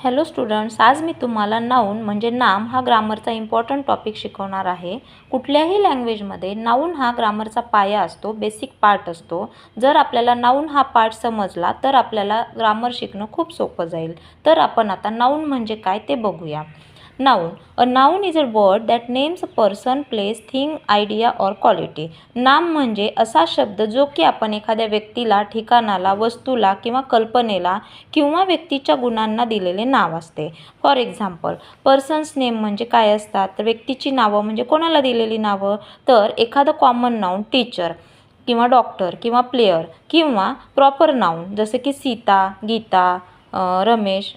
Hello students, आज मी तुम्हाला noun म्हणजे नाम हा ग्रामरचा इम्पॉर्टंट टॉपिक शिकवणार आहे। कुठल्याही लँग्वेजमध्ये नाऊन हा ग्रामरचा पाया असतो, बेसिक पार्ट असतो। जर आपल्याला नाऊन हा पार्ट समजला तर आपल्याला ग्रामर शिकणं खूप सोपं जाईल। तर आपण आता नाऊन म्हणजे काय ते बघूया। Noun, a noun is a word that names a person, place, thing, idea और क्वालिटी। नाम म्हणजे असा शब्द जो की आपण एखाद्या व्यक्तीला, ठिकाणाला, वस्तूला किंवा कल्पनेला किंवा व्यक्तीच्या गुणांना दिलेले नाव असते। फॉर एक्झाम्पल, पर्सन्स नेम म्हणजे काय असतात, तर व्यक्तीची नावं म्हणजे कोणाला दिलेली नावं, तर एखादं कॉमन नाऊन टीचर किंवा डॉक्टर किंवा प्लेयर, किंवा प्रॉपर नाऊन जसे की सीता, गीता, रमेश।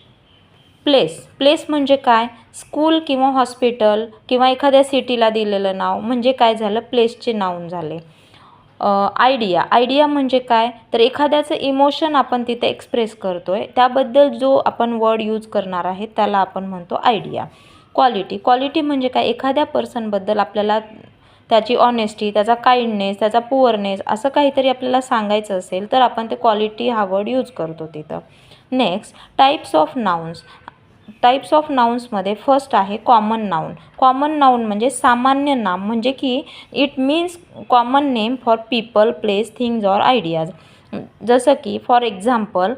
प्लेस म्हणजे काय, स्कूल किंवा हॉस्पिटल किंवा एखाद्या सिटीला दिलेलं नाव म्हणजे काय झालं, प्लेसचे नाऊन झाले। आयडिया म्हणजे काय, तर एखाद्याचं इमोशन आपण तिथे एक्सप्रेस करतोय त्याबद्दल जो आपण वर्ड यूज करणार आहे त्याला आपण म्हणतो आयडिया। क्वालिटी म्हणजे काय, एखाद्या पर्सनबद्दल आपल्याला त्याची ऑनेस्टी, त्याचा काइंडनेस, त्याचा पुअरनेस असं काहीतरी आपल्याला सांगायचं असेल तर आपण ते क्वालिटी हा वर्ड यूज करतो तिथं। नेक्स्ट, टाइप्स ऑफ नाउन्समध्ये फर्स्ट आहे कॉमन नाउन। कॉमन नाउन म्हणजे सामान्य नाम, म्हणजे की it means common name for people, place, things और आयडियाज। जसं की फॉर एक्झाम्पल,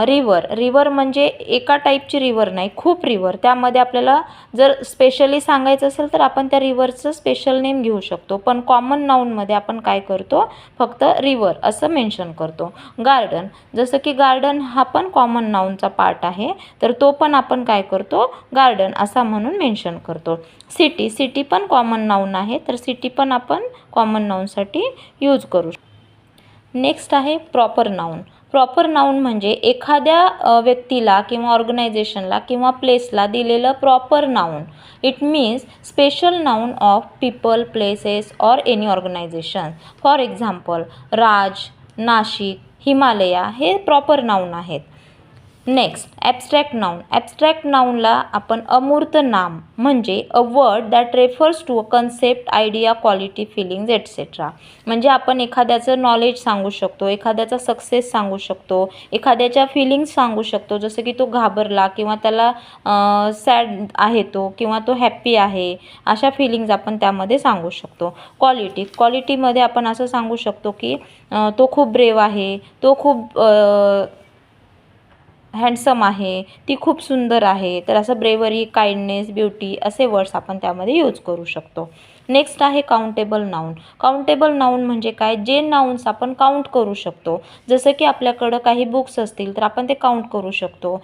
रिव्हर म्हणजे एका टाईपची रिव्हर नाही, खूप रिव्हर, त्यामध्ये आपल्याला जर स्पेशली सांगायचं असेल तर आपण त्या रिव्हरचं स्पेशल नेम घेऊ शकतो। पण कॉमन नाऊनमध्ये आपण काय करतो, फक्त रिव्हर असं मेन्शन करतो। गार्डन, जसं की गार्डन हा पण कॉमन नाऊनचा पार्ट आहे, तर तो पण आपण काय करतो, गार्डन असा म्हणून मेन्शन करतो। सिटी पण कॉमन नाऊन आहे, तर सिटी पण आपण कॉमन नाऊनसाठी यूज करू शकतो। नेक्स्ट आहे प्रॉपर नाऊन म्हणजे एखाद्या व्यक्तीला किंवा ऑर्गनायझेशनला किंवा प्लेसला दिलेलं proper noun. It means special noun of people, places और any organisation. For example, Raj, Nashik, Himalaya हे प्रॉपर नाऊन आहेत। नेक्स्ट, ॲब्स्ट्रॅक्ट नाऊनला आपण अमूर्त नाम म्हणजे a word that refers to a concept, idea, quality, feelings etcetera. म्हणजे आपण एखाद्याचं नॉलेज सांगू शकतो, एखाद्याचा सक्सेस सांगू शकतो, एखाद्याच्या फिलिंग्स सांगू शकतो, जसं की तो घाबरला किंवा त्याला सॅड आहे तो, किंवा तो हॅप्पी आहे, अशा फिलिंग्ज आपण त्यामध्ये सांगू शकतो। क्वालिटीमध्ये आपण असं सांगू शकतो की तो खूप ब्रेव आहे, तो खूप हँडसम आहे, ती खूप सुंदर आहे, तर असं ब्रेवरी, काइंडनेस, ब्युटी असे वर्ड्स आपण त्यामध्ये यूज करू शकतो। नेक्स्ट आहे काउंटेबल नाऊन म्हणजे काय, जे नाउन्स आपण काउंट करू शकतो। जसं की आपल्याकडं काही बुक्स असतील तर आपण ते काउंट करू शकतो।